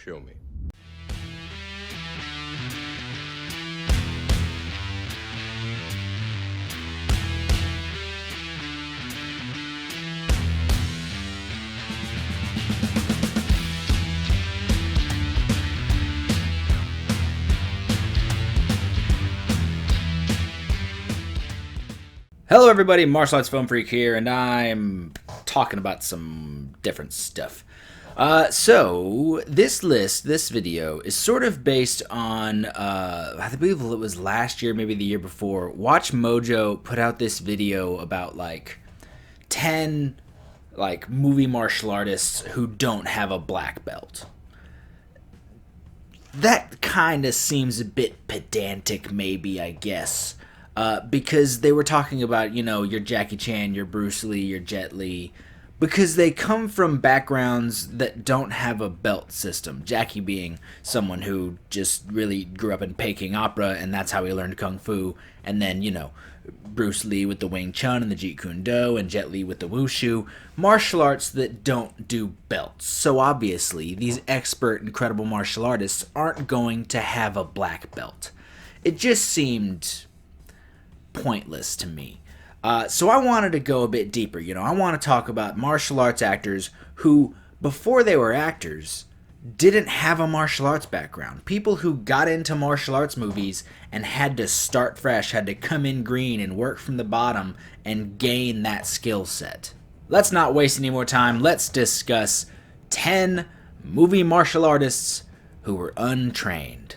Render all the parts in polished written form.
Show me. Hello everybody, Martial Arts Film Freak here, and I'm talking about some different stuff. So, this video, is sort of based on, I believe it was last year, maybe the year before. Watch Mojo put out this video about, 10, movie martial artists who don't have a black belt. That kind of seems a bit pedantic, maybe, I guess. Because they were talking about, your Jackie Chan, your Bruce Lee, your Jet Li, because they come from backgrounds that don't have a belt system. Jackie being someone who just really grew up in Peking opera, and that's how he learned Kung Fu, and then, Bruce Lee with the Wing Chun and the Jeet Kune Do, and Jet Li with the Wushu, martial arts that don't do belts. So obviously, these expert, incredible martial artists aren't going to have a black belt. It just seemed pointless to me. So I wanted to go a bit deeper. I want to talk about martial arts actors who, before they were actors, didn't have a martial arts background. People who got into martial arts movies and had to start fresh, had to come in green and work from the bottom and gain that skill set. Let's not waste any more time. Let's discuss 10 movie martial artists who were untrained.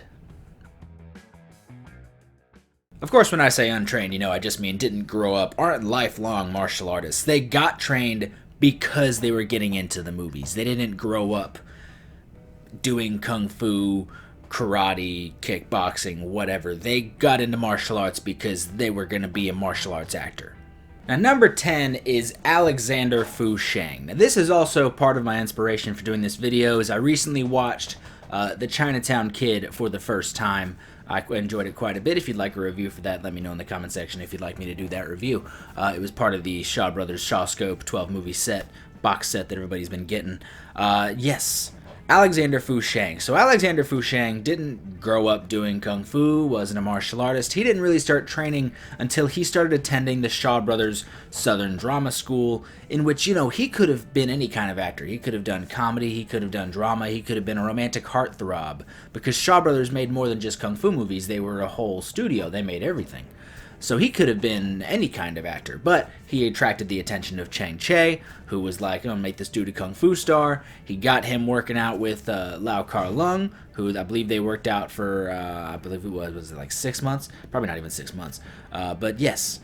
Of course, when I say untrained, I just mean didn't grow up, aren't lifelong martial artists. They got trained because they were getting into the movies. They didn't grow up doing kung fu, karate, kickboxing, whatever. They got into martial arts because they were going to be a martial arts actor. Now, number 10 is Alexander Fu Sheng. Now, this is also part of my inspiration for doing this video, as I recently watched The Chinatown Kid for the first time. I enjoyed it quite a bit. If you'd like a review for that, let me know in the comment section if you'd like me to do that review. It was part of the Shaw Brothers Shawscope 12-movie set, box set that everybody's been getting. Yes, Alexander Fu Sheng. So Alexander Fu Sheng didn't grow up doing kung fu, wasn't a martial artist. He didn't really start training until he started attending the Shaw Brothers Southern Drama School, in which, he could have been any kind of actor. He could have done comedy, he could have done drama, he could have been a romantic heartthrob, because Shaw Brothers made more than just kung fu movies. They were a whole studio. They made everything. So he could have been any kind of actor, but he attracted the attention of Chang Che, who was like, I'm going to make this dude a kung fu star. He got him working out with Lau Kar Lung, who I believe they worked out for, I believe it was it 6 months? Probably not even 6 months. But yes,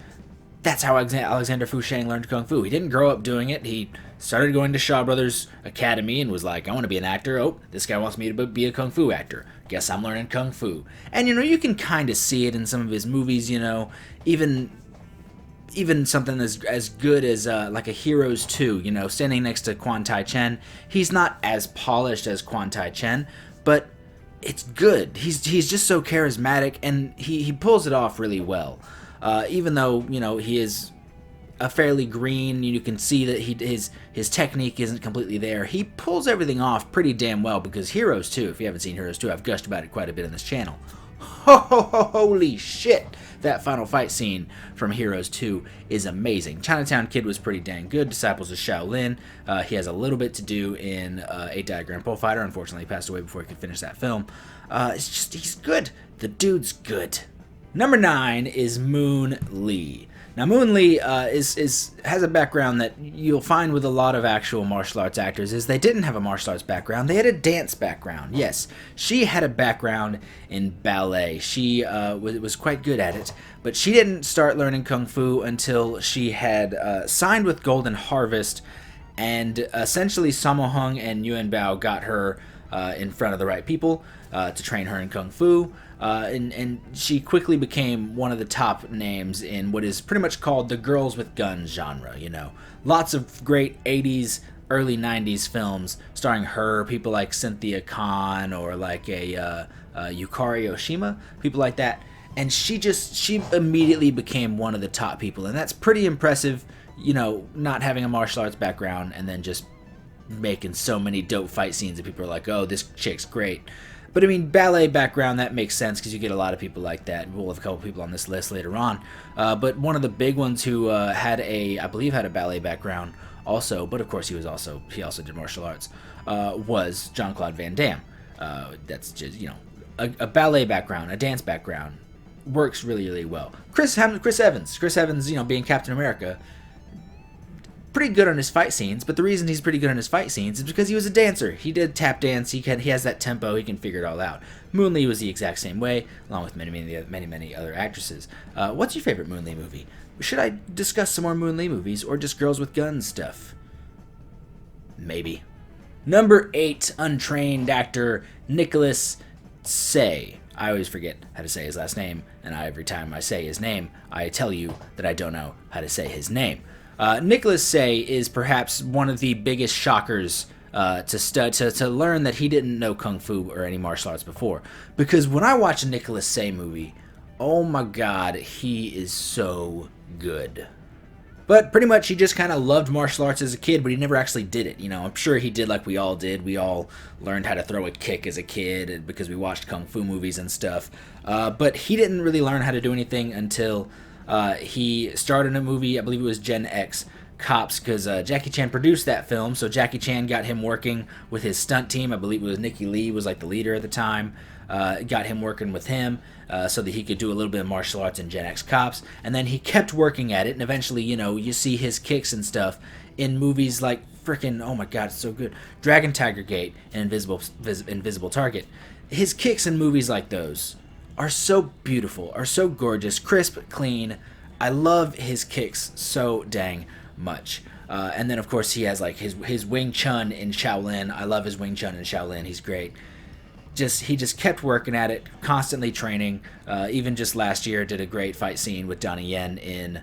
that's how Alexander Fu Sheng learned kung fu. He didn't grow up doing it. He started going to Shaw Brothers Academy and was like, I want to be an actor. Oh, this guy wants me to be a kung fu actor. Guess I'm learning kung fu. And, you can kind of see it in some of his movies, even something as good as like a Heroes 2, standing next to Quan Tai Chen. He's not as polished as Quan Tai Chen, but it's good. He's just so charismatic, and he pulls it off really well. Even though, he is a fairly green, you can see that his technique isn't completely there. He pulls everything off pretty damn well, because Heroes 2, if you haven't seen Heroes 2, I've gushed about it quite a bit on this channel. Holy shit! That final fight scene from Heroes 2 is amazing. Chinatown Kid was pretty dang good. Disciples of Shaolin. He has a little bit to do in 8-Diagram Bullfighter. Unfortunately, he passed away before he could finish that film. He's good. The dude's good. Number 9 is Moon Lee. Now, Moon Lee has a background that you'll find with a lot of actual martial arts actors, is they didn't have a martial arts background. They had a dance background. Yes, she had a background in ballet. She was quite good at it, but she didn't start learning kung fu until she had signed with Golden Harvest, and essentially Sammo Hung and Yuan Bao got her in front of the right people to train her in kung fu. And she quickly became one of the top names in what is pretty much called the girls with guns genre. Lots of great 80s, early 90s films starring her, people like Cynthia Khan, or like a Yukari Oshima, people like that. And she immediately became one of the top people, and that's pretty impressive, not having a martial arts background and then just making so many dope fight scenes that people are like, oh, this chick's great. But I mean, ballet background, that makes sense because you get a lot of people like that. We'll have a couple people on this list later on. But one of the big ones who I believe had a ballet background also, but of course he also did martial arts, was Jean-Claude Van Damme. That's just, a ballet background, a dance background works really, really well. Chris Evans, being Captain America, pretty good on his fight scenes, but the reason he's pretty good on his fight scenes is because he was a dancer. He did tap dance. He has that tempo. He can figure it all out. Moon Lee was the exact same way, along with many other actresses. What's your favorite Moon Lee movie? Should I discuss some more Moon Lee movies or just girls with guns stuff? Maybe. Number 8, untrained actor Nicholas Say. I always forget how to say his last name, and every time I say his name, I tell you that I don't know how to say his name. Nicholas Say is perhaps one of the biggest shockers to learn that he didn't know Kung Fu or any martial arts before. Because when I watch a Nicholas Say movie, oh my god, he is so good. But pretty much he just kind of loved martial arts as a kid, but he never actually did it. I'm sure he did like we all did. We all learned how to throw a kick as a kid because we watched Kung Fu movies and stuff. But he didn't really learn how to do anything until he starred in a movie, I believe it was Gen X Cops, because Jackie Chan produced that film, so Jackie Chan got him working with his stunt team. I believe it was Nicky Lee was like the leader at the time. Got him working with him so that he could do a little bit of martial arts in Gen X Cops, and then he kept working at it, and eventually, you see his kicks and stuff in movies like freaking, oh my god, it's so good, Dragon Tiger Gate and Invisible Target. His kicks in movies like those are so beautiful, are so gorgeous, crisp, clean. I love his kicks so dang much. And then, of course, he has like his Wing Chun in Shaolin. I love his Wing Chun in Shaolin. He's great. He just kept working at it, constantly training. Even just last year, did a great fight scene with Donnie Yen in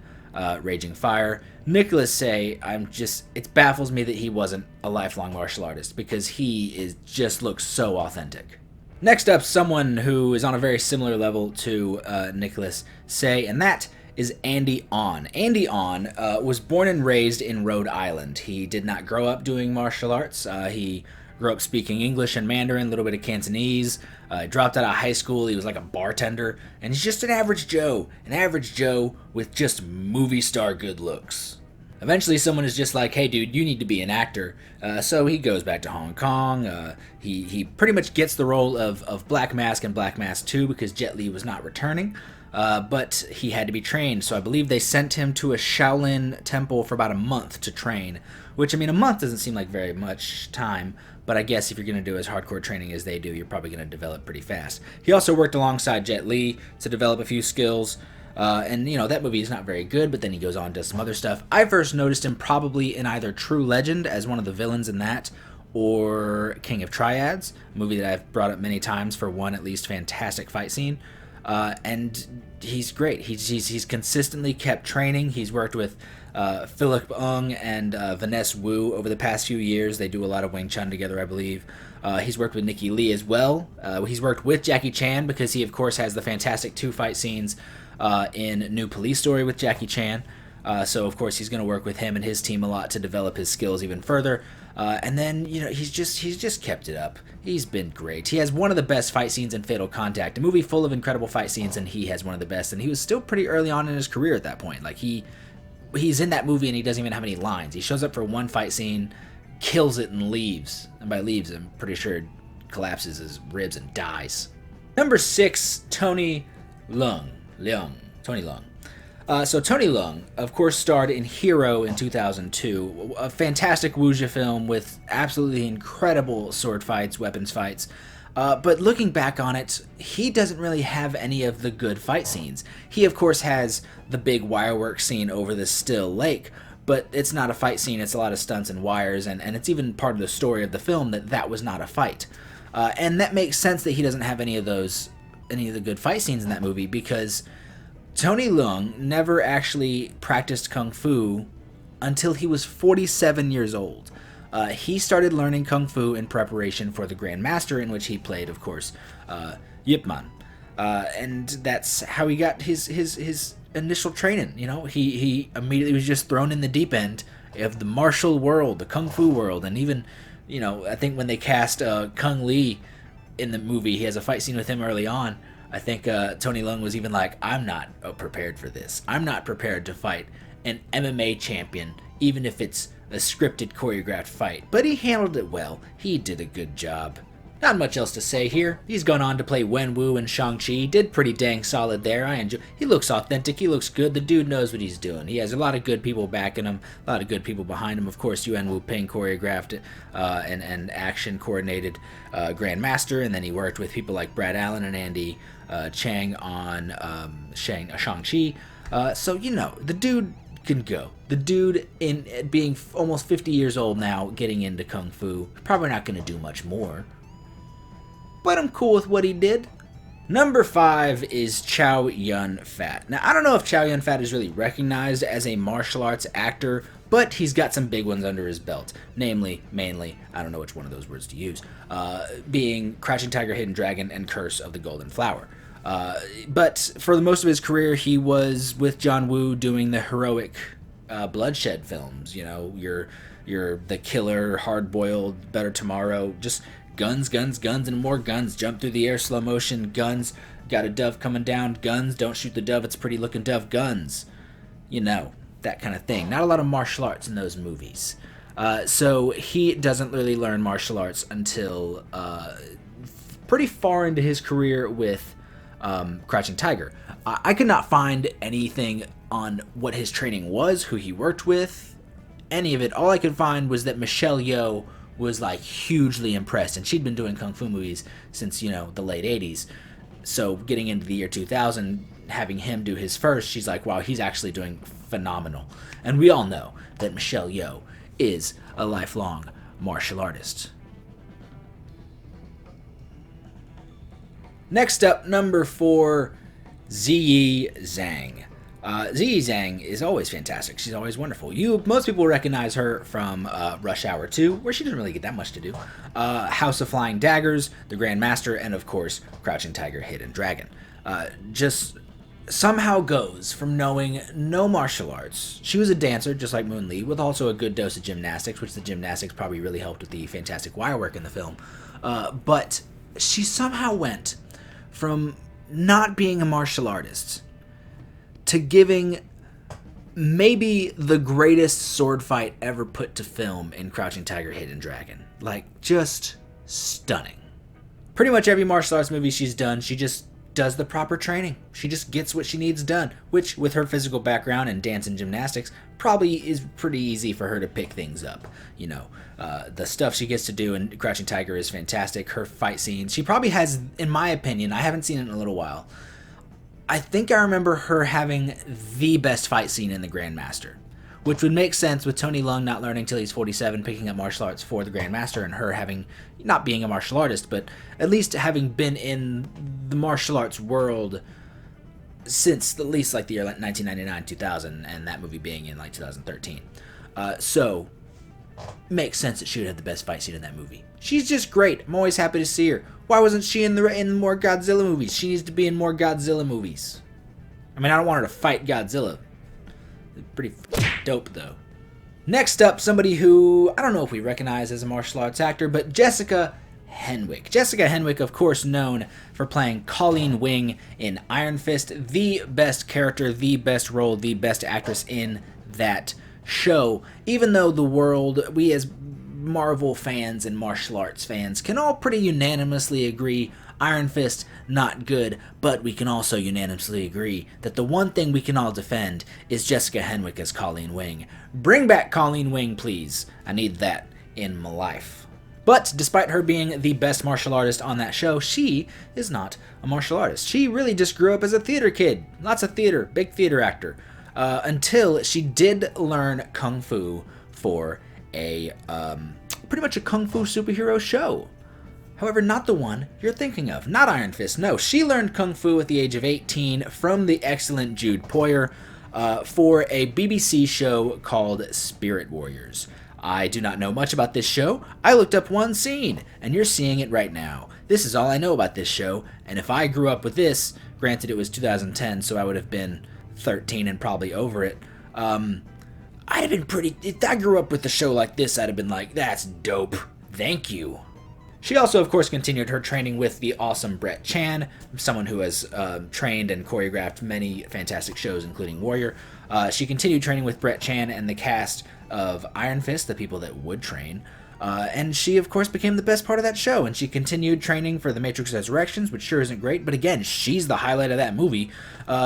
Raging Fire. Nicholas Say, it baffles me that he wasn't a lifelong martial artist because he just looks so authentic. Next up, someone who is on a very similar level to Nicholas Say, and that is Andy On. Andy On was born and raised in Rhode Island. He did not grow up doing martial arts. He grew up speaking English and Mandarin, a little bit of Cantonese. Dropped out of high school. He was like a bartender, and he's just an average Joe with just movie star good looks. Eventually, someone is just like, hey, dude, you need to be an actor. So he goes back to Hong Kong. He pretty much gets the role of Black Mask and Black Mask 2 because Jet Li was not returning. But he had to be trained. So I believe they sent him to a Shaolin temple for about a month to train. Which, I mean, a month doesn't seem like very much time. But I guess if you're going to do as hardcore training as they do, you're probably going to develop pretty fast. He also worked alongside Jet Li to develop a few skills. And, that movie is not very good, but then he goes on and does some other stuff. I first noticed him probably in either True Legend as one of the villains in that, or King of Triads, a movie that I've brought up many times for one at least fantastic fight scene. And he's great. He's consistently kept training. He's worked with Philip Ung and Vanessa Wu over the past few years. They do a lot of Wing Chun together, I believe. He's worked with Nicky Lee as well. He's worked with Jackie Chan because he, of course, has the fantastic 2 fight scenes in New Police Story with Jackie Chan. So, of course, he's going to work with him and his team a lot to develop his skills even further. And then, he's just kept it up. He's been great. He has one of the best fight scenes in Fatal Contact, a movie full of incredible fight scenes, and he has one of the best. And he was still pretty early on in his career at that point. Like, he's in that movie and he doesn't even have any lines. He shows up for one fight scene, kills it, and leaves. And by leaves, I'm pretty sure collapses his ribs and dies. Number 6, Tony Leung. Tony Leung. So Tony Leung, of course, starred in Hero in 2002, a fantastic wuxia film with absolutely incredible sword fights, weapons fights. But looking back on it, he doesn't really have any of the good fight scenes. He, of course, has the big wirework scene over the still lake, but it's not a fight scene. It's a lot of stunts and wires, and it's even part of the story of the film that was not a fight. And that makes sense that he doesn't have any of the good fight scenes in that movie because Tony Leung never actually practiced Kung Fu until he was 47 years old. He started learning Kung Fu in preparation for the Grand Master, in which he played, of course, Yip Man. And that's how he got his initial training. He immediately was just thrown in the deep end of the martial world, the kung fu world, and even, I think when they cast Kung Lee in the movie, he has a fight scene with him early on. I think Tony Leung was even like, I'm not prepared for this. I'm not prepared to fight an MMA champion, even if it's a scripted, choreographed fight. But he handled it well. He did a good job. Not much else to say here. He's gone on to play Wenwu in Shang-Chi. Did pretty dang solid there. I enjoy. He looks authentic. He looks good. The dude knows what he's doing. He has a lot of good people backing him. A lot of good people behind him. Of course, Yuan Wu Ping choreographed and action coordinated Grandmaster, and then he worked with people like Brad Allen and Andy Chang on Shang-Chi. So, the dude can go. The dude, in being almost 50 years old now, getting into Kung Fu, probably not going to do much more. But I'm cool with what he did. Number 5 is Chow Yun-Fat. Now, I don't know if Chow Yun-Fat is really recognized as a martial arts actor, but he's got some big ones under his belt. Namely, mainly, I don't know which one of those words to use, being Crouching Tiger, Hidden Dragon, and Curse of the Golden Flower. But for most of his career, he was with John Woo doing the heroic bloodshed films. You're the killer, hard-boiled, Better Tomorrow, just guns, guns, guns, and more guns. Jump through the air, slow motion, guns. Got a dove coming down, guns. Don't shoot the dove, it's a pretty looking dove, guns. That kind of thing. Not a lot of martial arts in those movies. So he doesn't really learn martial arts until pretty far into his career with Crouching Tiger. I could not find anything on what his training was, who he worked with, any of it. All I could find was that Michelle Yeoh was like hugely impressed, and she'd been doing kung fu movies since the late 80s. So getting into the year 2000, having him do his first, she's like, wow, he's actually doing phenomenal. And we all know that Michelle Yeoh is a lifelong martial artist. Next up, number 4, Ziyi Zhang. Ziyi Zhang is always fantastic. She's always wonderful. Most people recognize her from Rush Hour 2, where she doesn't really get that much to do. House of Flying Daggers, The Grandmaster, and of course, Crouching Tiger, Hidden Dragon. Just somehow goes from knowing no martial arts. She was a dancer, just like Moon Lee, with also a good dose of gymnastics, which the gymnastics probably really helped with the fantastic wire work in the film. But she somehow went from not being a martial artist to giving maybe the greatest sword fight ever put to film in Crouching Tiger, Hidden Dragon. Like, just stunning. Pretty much every martial arts movie she's done, she just does the proper training. She just gets what she needs done, which, with her physical background in dance and gymnastics, probably is pretty easy for her to pick things up. The stuff she gets to do in Crouching Tiger is fantastic. Her fight scenes, she probably has, in my opinion, I haven't seen it in a little while, I think I remember her having the best fight scene in The Grandmaster, which would make sense with Tony Leung not learning till he's 47, picking up martial arts for The Grandmaster, and her having, not being a martial artist, but at least having been in the martial arts world since at least like the year 1999, 2000, and that movie being in like 2013. So, makes sense that she would have the best fight scene in that movie. She's just great. I'm always happy to see her. Why wasn't she in more Godzilla movies? She needs to be in more Godzilla movies. I mean, I don't want her to fight Godzilla. Pretty dope, though. Next up, somebody who I don't know if we recognize as a martial arts actor, but Jessica Henwick. Jessica Henwick, of course, known for playing Colleen Wing in Iron Fist, the best character, the best role, the best actress in that show. Even though the world, we as Marvel fans and martial arts fans can all pretty unanimously agree Iron Fist, not good, but we can also unanimously agree that the one thing we can all defend is Jessica Henwick as Colleen Wing. Bring back Colleen Wing, please. I need that in my life. But despite her being the best martial artist on that show, she is not a martial artist. She really just grew up as a theater kid. Lots of theater, big theater actor. Until she did learn Kung Fu for a pretty much a Kung Fu superhero show. However, not the one you're thinking of. Not Iron Fist. No, she learned Kung Fu at the age of 18 from the excellent Jude Poyer for a BBC show called Spirit Warriors. I do not know much about this show. I looked up one scene, and you're seeing it right now. This is all I know about this show, and if I grew up with this, granted it was 2010, so I would have been 13 and probably over it, I'd have been pretty. If I grew up with a show like this, I'd have been like, that's dope. Thank you. She also, of course, continued her training with the awesome Brett Chan, someone who has trained and choreographed many fantastic shows, including Warrior. She continued training with Brett Chan and the cast of Iron Fist, the people that would train. And she, of course, became the best part of that show. And she continued training for The Matrix Resurrections, which sure isn't great. But again, she's the highlight of that movie.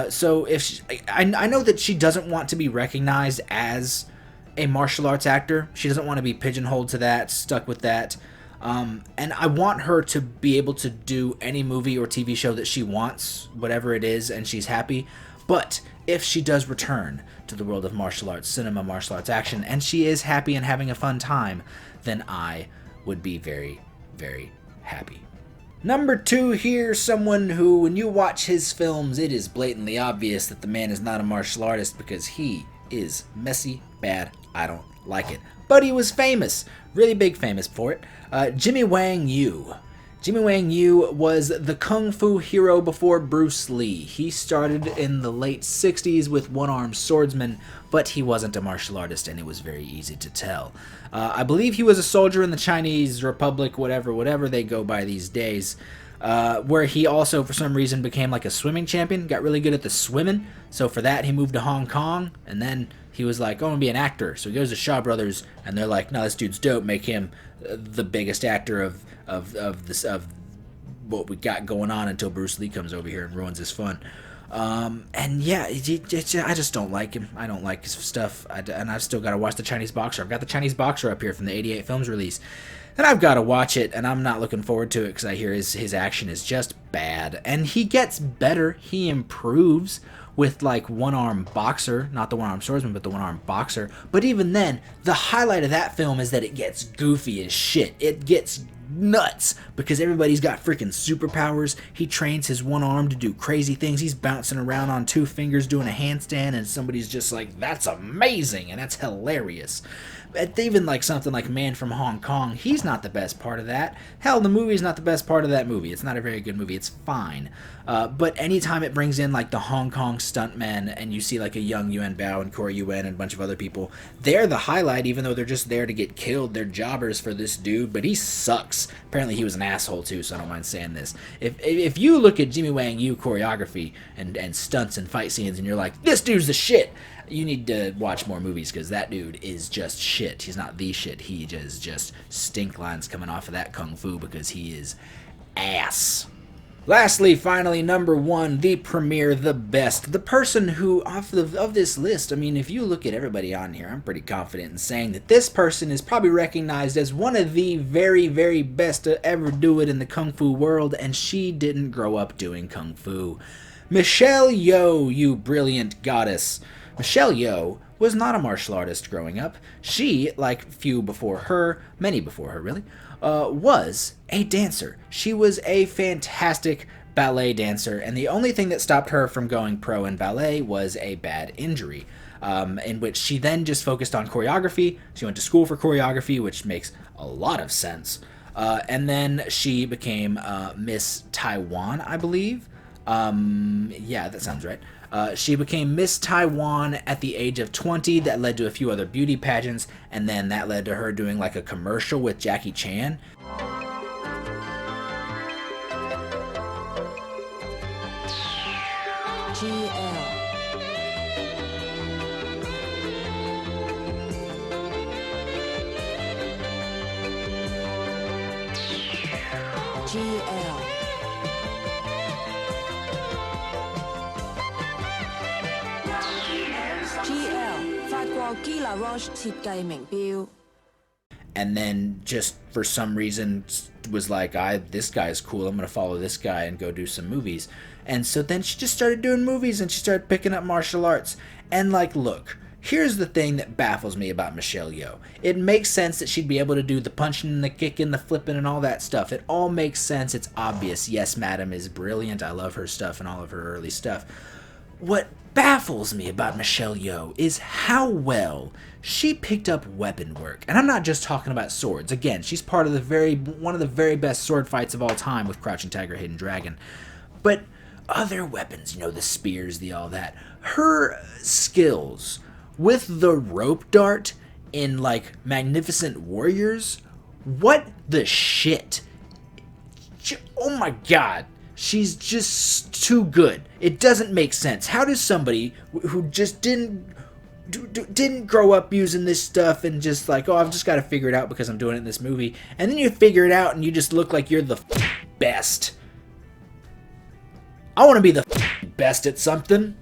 So if she, I know that she doesn't want to be recognized as a martial arts actor. She doesn't want to be pigeonholed to that, stuck with that. And I want her to be able to do any movie or TV show that she wants, whatever it is, and she's happy. But if she does return to the world of martial arts, cinema, martial arts action, and she is happy and having a fun time, then I would be very, very happy. Number 2 here, someone who, when you watch his films, it is blatantly obvious that the man is not a martial artist because he is messy, bad, I don't like it. But he was famous, really big famous for it. Jimmy Wang Yu. Jimmy Wang Yu was the kung fu hero before Bruce Lee. He started in the late 60s with one-armed swordsman, but he wasn't a martial artist, and it was very easy to tell. I believe he was a soldier in the Chinese Republic, whatever they go by these days, where he also, for some reason, became like a swimming champion, got really good at the swimming, so for that he moved to Hong Kong, and then he was like, oh, I'm going to be an actor. So he goes to Shaw Brothers, and they're like, no, this dude's dope, make him the biggest actor of what we got going on until Bruce Lee comes over here and ruins his fun. And yeah, I just don't like him. I don't like his stuff. And I've still got to watch The Chinese Boxer. I've got The Chinese Boxer up here from the 88 Films release. And I've got to watch it, and I'm not looking forward to it because I hear his action is just bad. And he gets better. He improves with like one-arm boxer, not the one-arm swordsman, but the one-arm boxer. But even then, the highlight of that film is that it gets goofy as shit. It gets nuts because everybody's got freaking superpowers. He trains his one arm to do crazy things. He's bouncing around on 2 fingers doing a handstand, and somebody's just like, that's amazing, and that's hilarious. But even like something like Man from Hong Kong, he's not the best part of that. Hell, the movie's not the best part of that movie. It's not a very good movie. It's fine. But anytime it brings in like the Hong Kong stuntmen, and you see like a young Yuan Bao and Corey Yuen and a bunch of other people, they're the highlight, even though they're just there to get killed. They're jobbers for this dude, but he sucks. Apparently he was an asshole too, so I don't mind saying this. If you look at Jimmy Wang Yu choreography and stunts and fight scenes, and you're like, this dude's the shit, you need to watch more movies, because that dude is just shit. He's not the shit. He just stink lines coming off of that kung fu because he is ass. Lastly, finally, number 1, the premier, the best, the person who, of this list, I mean, if you look at everybody on here, I'm pretty confident in saying that this person is probably recognized as one of the very, very best to ever do it in the kung fu world, and she didn't grow up doing kung fu. Michelle Yeoh, you brilliant goddess. Michelle Yeoh was not a martial artist growing up. She, like few before her, many before her really, was a dancer. She was a fantastic ballet dancer, and the only thing that stopped her from going pro in ballet was a bad injury, in which she then just focused on choreography. She went to school for choreography, which makes a lot of sense. And then she became Miss Taiwan, I believe. Yeah, that sounds right. She became Miss Taiwan at the age of 20. That led to a few other beauty pageants, and then that led to her doing like a commercial with Jackie Chan. And then just for some reason was like, this guy's cool, I'm gonna follow this guy and go do some movies. And so then she just started doing movies, and she started picking up martial arts. And like, look, here's the thing that baffles me about Michelle Yeoh. It makes sense that she'd be able to do the punching and the kicking, the flipping and all that stuff. It all makes sense. It's obvious. Yes, Madam is brilliant. I love her stuff and all of her early stuff. What baffles me about Michelle Yeoh is how well she picked up weapon work. And I'm not just talking about swords. Again, she's part of one of the very best sword fights of all time with Crouching Tiger, Hidden Dragon. But other weapons, the spears, the all that. Her skills with the rope dart in like Magnificent Warriors. What the shit? Oh my god. She's just too good. It doesn't make sense. How does somebody who just didn't grow up using this stuff and just like, oh, I've just got to figure it out because I'm doing it in this movie, and then you figure it out and you just look like you're the best. I want to be the best at something.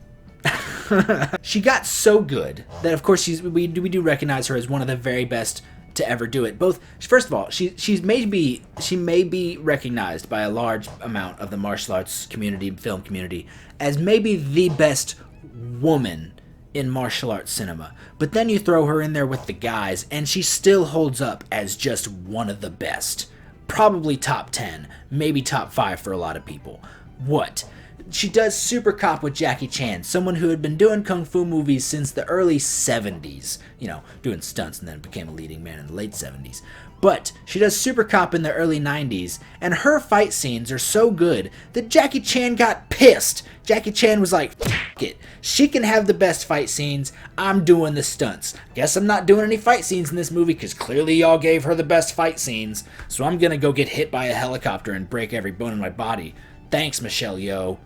She got so good that, of course, we do recognize her as one of the very best to ever do it. Both, first of all, she may be recognized by a large amount of the martial arts community, film community, as maybe the best woman in martial arts cinema. But then you throw her in there with the guys, and she still holds up as just one of the best. Probably top 10, maybe top 5 for a lot of people. What? She does Super Cop with Jackie Chan, someone who had been doing kung fu movies since the early 70s. You know, doing stunts and then became a leading man in the late 70s. But she does Super Cop in the early 90s, and her fight scenes are so good that Jackie Chan got pissed. Jackie Chan was like, F it. She can have the best fight scenes. I'm doing the stunts. Guess I'm not doing any fight scenes in this movie because clearly y'all gave her the best fight scenes. So I'm gonna go get hit by a helicopter and break every bone in my body. Thanks, Michelle Yeoh.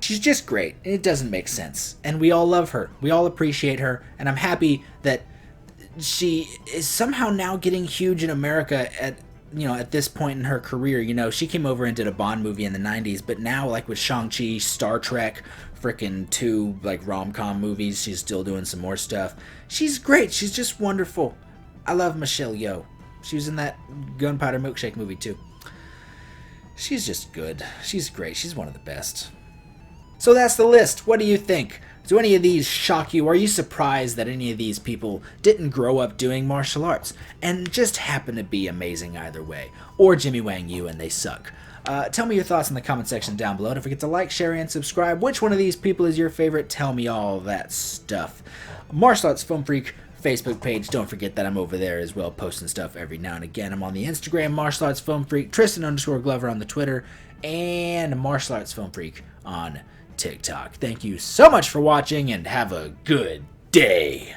She's just great, and it doesn't make sense. And we all love her. We all appreciate her, and I'm happy that she is somehow now getting huge in America at this point in her career. You know, she came over and did a Bond movie in the 90s, but now, like with Shang-Chi, Star Trek, frickin' 2 like rom-com movies, she's still doing some more stuff. She's great. She's just wonderful. I love Michelle Yeoh. She was in that Gunpowder Milkshake movie too. She's just good. She's great. She's one of the best. So that's the list. What do you think? Do any of these shock you? Are you surprised that any of these people didn't grow up doing martial arts and just happen to be amazing either way? Or Jimmy Wang Yu and they suck? Tell me your thoughts in the comment section down below. Don't forget to like, share, and subscribe. Which one of these people is your favorite? Tell me all that stuff. Martial Arts Film Freak Facebook page. Don't forget that I'm over there as well, posting stuff every now and again. I'm on the Instagram, Martial Arts Film Freak, Tristan_Glover on the Twitter, and Martial Arts Film Freak on TikTok. Thank you so much for watching, and have a good day.